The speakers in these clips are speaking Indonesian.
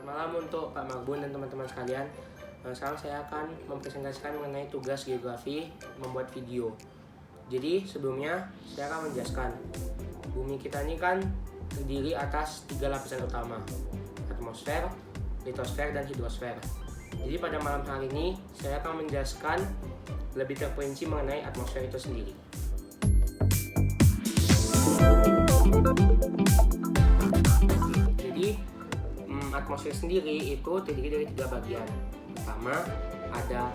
malam untuk Pak Marbun dan teman-teman sekalian. Sekarang saya akan mempresentasikan mengenai tugas geografi membuat video. Jadi sebelumnya saya akan menjelaskan bumi kita ini kan terdiri atas 3 lapisan utama: atmosfer, litosfer, dan hidrosfer. Jadi pada malam hari ini saya akan menjelaskan lebih terperinci mengenai atmosfer itu sendiri. Jadi atmosfer sendiri itu terdiri dari 3 bagian. Pertama ada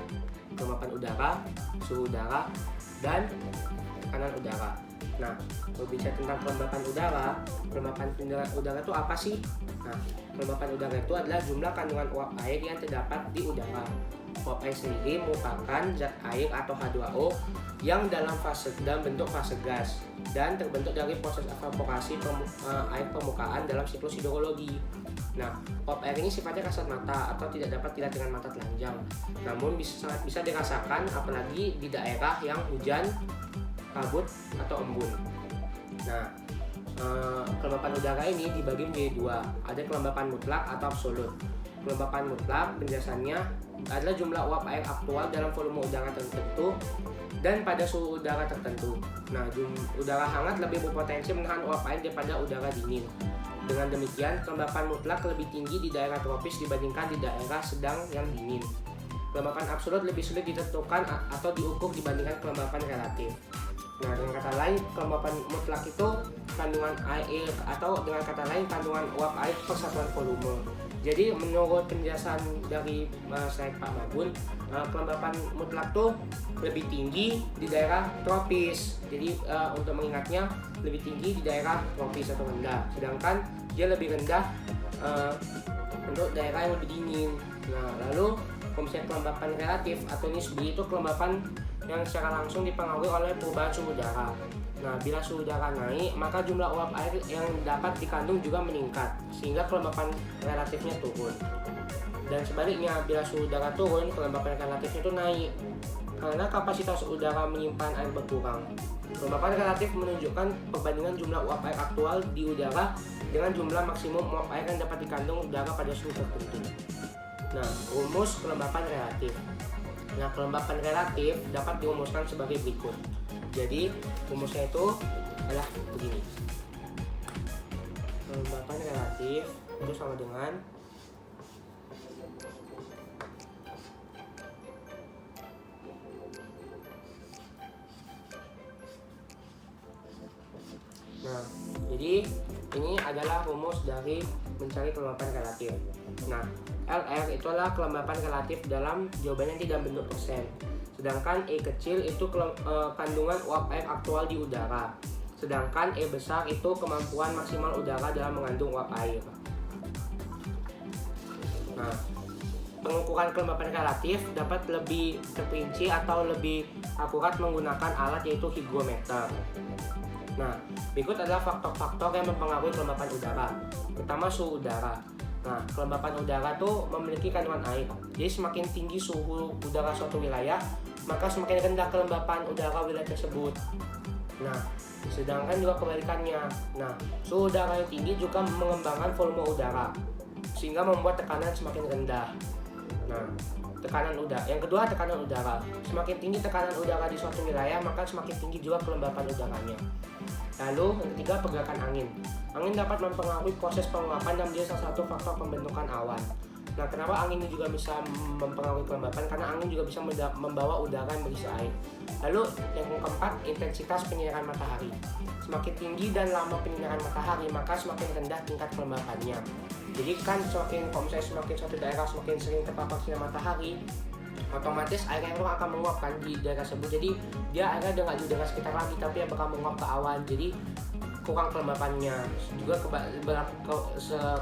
kelembapan udara, suhu udara, dan tekanan udara. Nah, berbicara tentang kelembapan udara itu apa sih? Nah, kelembapan udara itu adalah jumlah kandungan uap air yang terdapat di udara. Uap air sendiri merupakan zat air atau H2O yang dalam bentuk fase gas dan terbentuk dari proses evaporasi air permukaan dalam siklus hidrologi. Nah, uap air ini sifatnya kasat mata atau tidak dapat dilihat dengan mata telanjang, namun sangat bisa dirasakan apalagi di daerah yang hujan, kabut, atau embun. Nah, kelembapan udara ini dibagi menjadi 2, ada kelembapan mutlak atau absolut. Kelembapan mutlak penjelasannya adalah jumlah uap air aktual dalam volume udara tertentu dan pada suhu udara tertentu. Nah, udara hangat lebih berpotensi menahan uap air daripada udara dingin. Dengan demikian, kelembapan mutlak lebih tinggi di daerah tropis dibandingkan di daerah sedang yang dingin. Kelembapan absolut lebih sulit ditentukan atau diukur dibandingkan kelembapan relatif. Nah, dengan kata lain, kelembapan mutlak itu kandungan air atau dengan kata lain kandungan uap air per satuan volume. Jadi menurut penjelasan dari saya Pak Marbun, kelembapan mutlak tuh lebih tinggi di daerah tropis. Jadi untuk mengingatnya lebih tinggi di daerah tropis atau rendah. Sedangkan dia lebih rendah untuk daerah yang lebih dingin. Nah, lalu kalau misalnya kelembapan relatif atau nisbi itu kelembapan yang secara langsung dipengaruhi oleh perubahan suhu udara. Nah, bila suhu udara naik, maka jumlah uap air yang dapat dikandung juga meningkat, sehingga kelembapan relatifnya turun. Dan sebaliknya, bila suhu udara turun, kelembapan relatifnya itu naik, karena kapasitas udara menyimpan air berkurang. Kelembapan relatif menunjukkan perbandingan jumlah uap air aktual di udara dengan jumlah maksimum uap air yang dapat dikandung udara pada suhu tertentu. Nah, rumus kelembapan relatif. Nah, kelembapan relatif dapat dirumuskan sebagai berikut. Jadi, rumusnya itu adalah begini. Kelembapan relatif itu sama dengan Nah, jadi ini adalah rumus dari mencari kelembapan relatif. Nah, LR itu adalah kelembapan relatif dalam jawabannya tidak bentuk persen. Sedangkan E kecil itu kandungan uap air aktual di udara. Sedangkan E besar itu kemampuan maksimal udara dalam mengandung uap air. Nah, pengukuran kelembapan relatif dapat lebih terperinci atau lebih akurat menggunakan alat yaitu hygrometer. Nah, berikut adalah faktor-faktor yang mempengaruhi kelembapan udara. Pertama, suhu udara. Nah, kelembapan udara tuh memiliki kandungan air. Jadi semakin tinggi suhu udara suatu wilayah, maka semakin rendah kelembapan udara wilayah tersebut. Nah, sedangkan juga kebalikannya. Nah, suhu udara yang tinggi juga mengembangkan volume udara, sehingga membuat tekanan semakin rendah. Nah, tekanan udara. Yang kedua, tekanan udara. Semakin tinggi tekanan udara di suatu wilayah, maka semakin tinggi juga kelembapan udaranya. Lalu yang ketiga, pergerakan angin. Angin dapat mempengaruhi proses penguapan dan menjadi salah satu faktor pembentukan awan. Nah, kenapa angin ini juga bisa mempengaruhi kelembapan? Karena angin juga bisa membawa udara yang berisi air. Lalu yang keempat, intensitas penyinaran matahari. Semakin tinggi dan lama penyinaran matahari, maka semakin rendah tingkat kelembapannya. Jadi kan kalau misalnya semakin suatu daerah semakin sering terpapar sinar matahari, otomatis air yang akan menguap kan di daerah tersebut. Jadi dia airnya udah nggak di udara sekitar lagi, tapi bakal menguap ke awan. Jadi kurang kelembapannya. Juga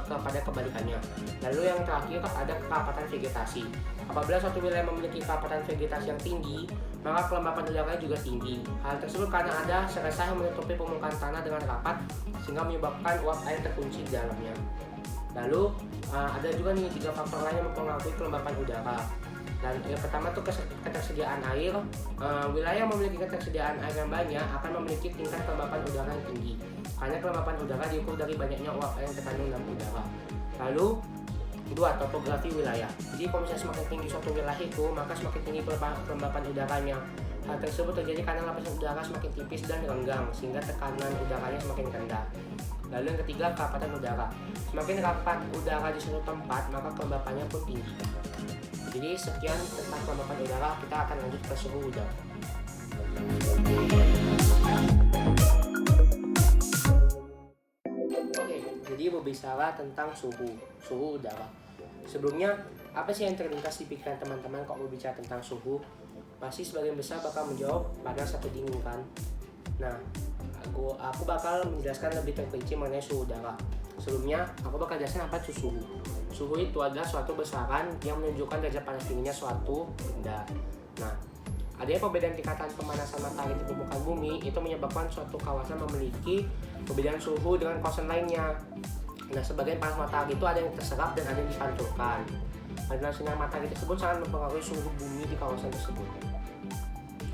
kepada kebalikannya. Lalu yang terakhir ada kerapatan vegetasi. Apabila suatu wilayah memiliki kerapatan vegetasi yang tinggi, maka kelembapan udaranya juga tinggi. Hal tersebut karena ada seresah yang menutupi permukaan tanah dengan rapat, sehingga menyebabkan uap air terkunci di dalamnya. Lalu ada juga nih 3 faktor lain yang mempengaruhi kelembapan udara. Dan yang pertama tuh ketersediaan air. Wilayah yang memiliki ketersediaan air yang banyak akan memiliki tingkat kelembapan udara yang tinggi, karena kelembapan udara diukur dari banyaknya uap air yang terkandung dalam udara. Lalu Kedua, topografi wilayah. Jadi kalau misalnya semakin tinggi suatu wilayah itu, maka semakin tinggi kelembapan udaranya. Hal tersebut terjadi karena lapisan udara semakin tipis dan renggang, sehingga tekanan udaranya semakin rendah. Lalu yang ketiga, kerapatan udara. Semakin rapat udara di suatu tempat, maka kelembapannya pun tinggi. Jadi sekian tentang kelembapan udara, kita akan lanjut ke suhu udara. Oke, jadi berbicara tentang suhu udara. Sebelumnya, apa sih yang terlintas di pikiran teman-teman kalau berbicara tentang suhu? Pasti sebagian besar bakal menjawab panas atau dingin kan? Nah, aku bakal menjelaskan lebih terperinci mengenai suhu udara. Sebelumnya, aku bakal jelaskan apa itu suhu. Suhu itu adalah suatu besaran yang menunjukkan derajat panas dinginnya suatu benda. Nah, adanya perbedaan tingkatan pemanasan matahari di permukaan bumi itu menyebabkan suatu kawasan memiliki perbedaan suhu dengan kawasan lainnya. Nah, sebagian panas matahari itu ada yang terserap dan ada yang dipantulkan. Aliran sinar matahari tersebut sangat mempengaruhi suhu bumi di kawasan tersebut.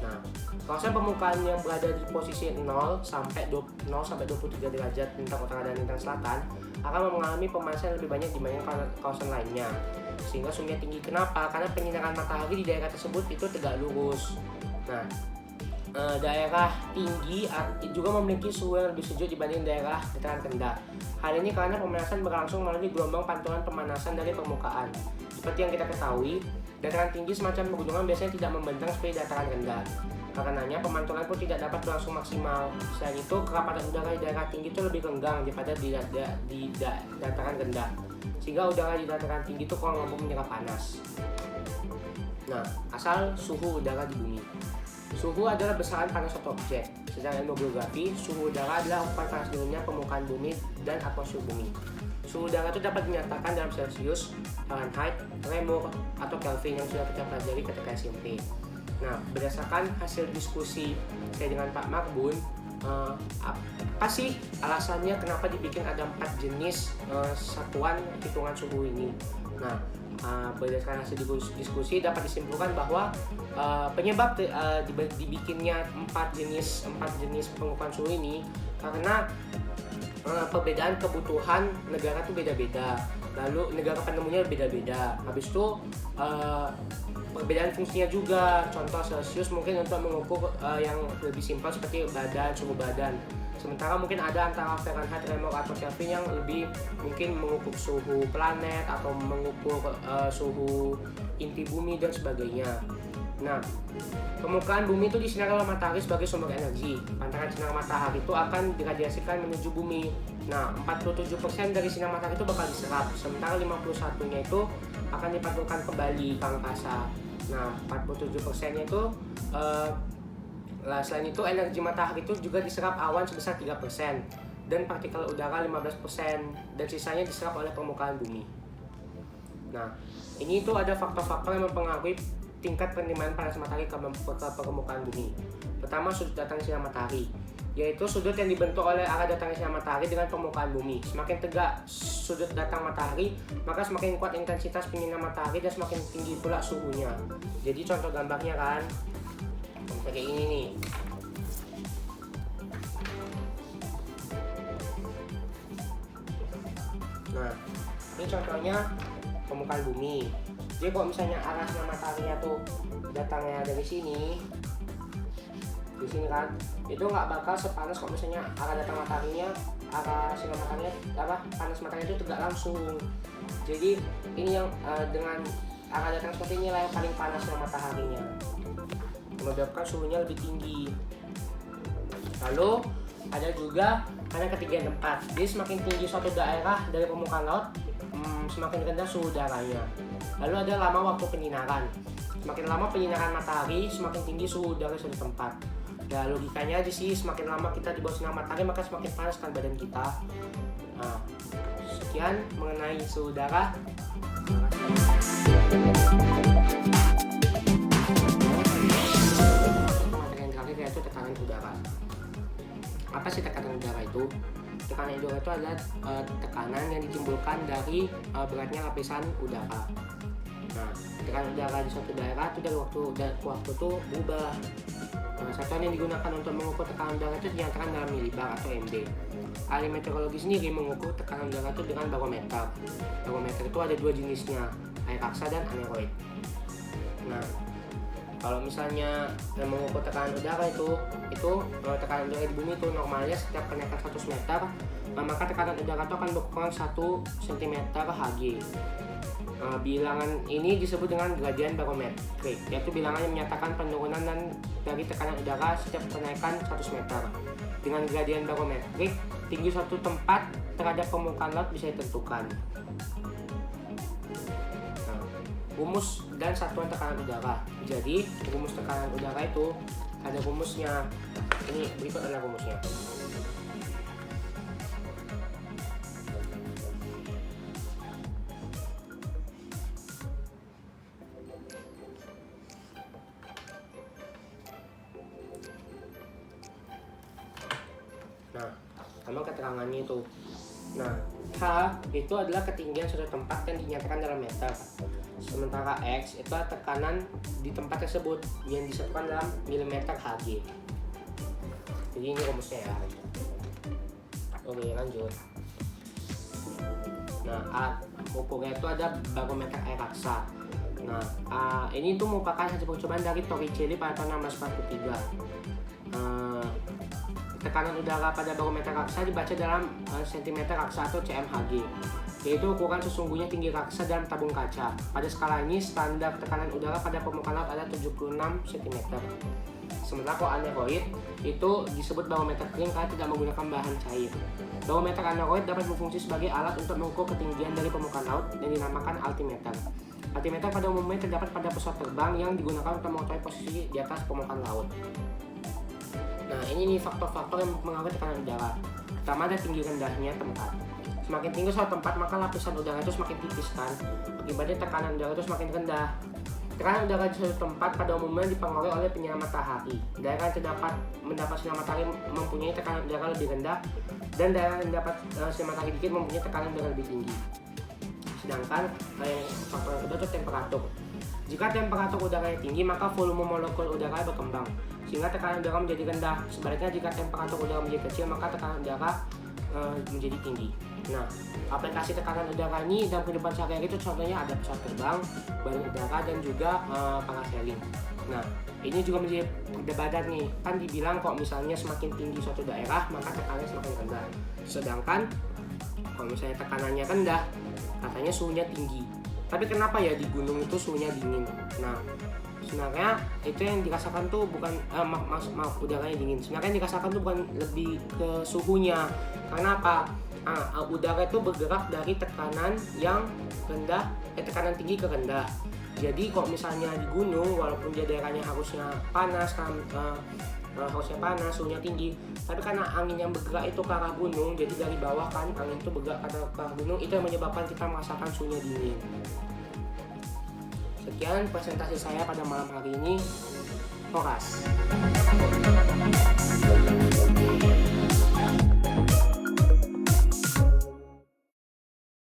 Nah, kawasan permukaan yang berada di posisi 0 sampai 23 derajat lintang utara dan lintang selatan akan mengalami pemanasan yang lebih banyak dibandingkan kawasan lainnya, sehingga suhunya tinggi. Kenapa? Karena penyinaran matahari di daerah tersebut itu tegak lurus. Nah, daerah tinggi juga memiliki suhu yang lebih sejuk dibanding daerah dataran rendah. Hal ini karena pemanasan berlangsung melalui gelombang pantulan pemanasan dari permukaan. Seperti yang kita ketahui, dataran tinggi semacam pegunungan biasanya tidak membentang seperti dataran rendah. Karenanya pemantulan pun tidak dapat berlangsung maksimal. Selain itu, kerapatan udara di daerah tinggi itu lebih renggang daripada di dataran rendah, sehingga udara di dataran tinggi itu kurang mampu menyerap panas. Nah, asal suhu udara di bumi. Suhu adalah besaran panas suatu objek. Secara ilmu geografi, suhu udara adalah ukuran panas dinginnya permukaan bumi dan atmosfer bumi. Suhu udara itu dapat dinyatakan dalam Celsius, Fahrenheit, Reaumur, atau Kelvin yang sudah kita pelajari ketika SMP. Nah, berdasarkan hasil diskusi saya dengan Pak Marbun, apa sih alasannya kenapa dibikin ada 4 jenis satuan hitungan suhu ini? Nah, berdasarkan hasil diskusi dapat disimpulkan bahwa penyebab dibikinnya 4 jenis pengukuran suhu ini karena perbedaan kebutuhan negara tuh beda-beda, lalu negara penemunya beda-beda. Habis itu perbedaan fungsinya juga. Contoh Celsius mungkin untuk mengukur yang lebih simpel seperti suhu badan. Sementara mungkin ada antara Fahrenheit, Reaumur, atau Kelvin yang lebih mungkin mengukur suhu planet atau mengukur suhu inti bumi dan sebagainya. Nah, permukaan bumi itu disinari oleh matahari sebagai sumber energi. Pantaran sinar matahari itu akan diradiasikan menuju bumi. Nah, 47% dari sinar matahari itu bakal diserap, sementara 51%-nya itu akan dipantulkan kembali ke angkasa. Nah, 47%-nya itu selain itu energi matahari itu juga diserap awan sebesar 3% dan partikel udara 15%, dan sisanya diserap oleh permukaan bumi. Nah, ini itu ada faktor-faktor yang mempengaruhi tingkat penerimaan panas matahari ke permukaan bumi. Pertama, sudut datang sinar matahari, yaitu sudut yang dibentuk oleh arah datang sinar matahari dengan permukaan bumi. Semakin tegak sudut datang matahari, maka semakin kuat intensitas penyinaran matahari dan semakin tinggi pula suhunya. Jadi contoh gambarnya kan kayak ini nih. Nah, ini contohnya permukaan bumi. Jadi kalau misalnya arah sinar mataharinya tuh datangnya dari sini, di sini kan, itu nggak bakal sepanas kalau misalnya arah datang mataharinya, arah sinar mataharinya, panas matahari itu tegak langsung. Jadi ini yang dengan arah datang seperti ini lah yang paling panas sinar mataharinya, menyebabkan suhunya lebih tinggi. Lalu ada juga karena ketiga dan empat. Jadi semakin tinggi suatu daerah dari permukaan laut, semakin rendah suhu udaranya. Lalu ada lama waktu penyinaran. Semakin lama penyinaran matahari, semakin tinggi suhu udara suatu tempat. Ya, logikanya aja sih, semakin lama kita di bawah sinar matahari maka semakin panas kan badan kita. Nah, sekian mengenai suhu udara. Materi yang terakhir yaitu tekanan udara. Apa sih tekanan udara itu? Tekanan udara itu adalah tekanan yang ditimbulkan dari beratnya lapisan udara. Nah, tekanan udara di suatu daerah itu dari waktu ke waktu itu berubah. Satuan yang digunakan untuk mengukur tekanan udara itu dinyatakan dalam milibar atau MB. ahli meteorologi sendiri mengukur tekanan udara itu dengan barometer. Barometer itu ada dua jenisnya, air raksa dan aneroid. Nah, kalau misalnya mengukur tekanan udara itu tekanan udara di bumi itu normalnya setiap kenaikan 100 meter, maka tekanan udara itu akan berkurang 1 cm Hg. Bilangan ini disebut dengan gradien barometrik, yaitu bilangan yang menyatakan penurunan dari tekanan udara setiap kenaikan 100 meter. Dengan gradien barometrik, tinggi suatu tempat terhadap permukaan laut bisa ditentukan. Rumus dan satuan tekanan udara. Jadi rumus tekanan udara itu ada rumusnya. Ini berikut adalah rumusnya. Nah, sama keterangannya itu. Nah, H itu adalah ketinggian suatu tempat yang dinyatakan dalam meter. Sementara X itu tekanan di tempat tersebut yang disebutkan dalam milimeter Hg. Jadi ini rumusnya ya. Oke, lanjut. Nah, A ukurnya itu ada barometer air raksa. Nah, ini tuh merupakan hasil percobaan dari Torricelli pada tahun 1643. Tekanan udara pada barometer raksa dibaca dalam cm raksa atau cmHg, yaitu ukuran sesungguhnya tinggi raksa dalam tabung kaca. Pada skala ini, standar tekanan udara pada permukaan laut ada 76 cm. Sementara kalau aneroid itu disebut barometer kering karena tidak menggunakan bahan cair. Barometer aneroid dapat berfungsi sebagai alat untuk mengukur ketinggian dari permukaan laut yang dinamakan altimeter. Altimeter pada umumnya terdapat pada pesawat terbang yang digunakan untuk mengetahui posisi di atas permukaan laut. Nah, ini nih faktor-faktor yang mempengaruhi tekanan udara. Pertama, ada tinggi rendahnya tempat. Semakin tinggi suatu tempat, maka lapisan udara itu semakin tipis kan. Akibatnya tekanan udara itu semakin rendah. Tekanan udara di suatu tempat pada umumnya dipengaruhi oleh penyinaran matahari. Daerah yang terdapat mendapat sinar matahari mempunyai tekanan udara lebih rendah, dan daerah yang mendapat sinar matahari dikit mempunyai tekanan udara lebih tinggi. Sedangkan faktor yang kedua itu temperatur. Jika temperatur udaranya tinggi, maka volume molekul udara berkembang, sehingga tekanan udara menjadi rendah. Sebaliknya, jika temperatur udara menjadi kecil, maka tekanan udara menjadi tinggi. Nah, aplikasi tekanan udara ini dalam kehidupan sehari-hari itu contohnya ada pesawat terbang, balon udara, dan juga parasailing. Nah, ini juga menjadi perdebatan nih. Kan dibilang kok misalnya semakin tinggi suatu daerah, maka tekanannya semakin rendah. Sedangkan kalau misalnya tekanannya rendah, katanya suhunya tinggi. Tapi kenapa ya di gunung itu suhunya dingin? Nah, sebenarnya itu yang dirasakan tuh bukan maaf udaranya dingin. Sebenarnya yang dirasakan tuh bukan lebih ke suhunya. Karena apa? Udara itu bergerak dari tekanan yang rendah, tekanan tinggi ke rendah. Jadi kalau misalnya di gunung, walaupun dia daerahnya harusnya panas kan, harusnya panas, suhunya tinggi, tapi karena angin yang bergerak itu ke arah gunung, jadi dari bawah kan angin itu bergerak ke arah gunung, itu yang menyebabkan kita merasakan suhunya dingin. Sekian presentasi saya pada malam hari ini. Horas.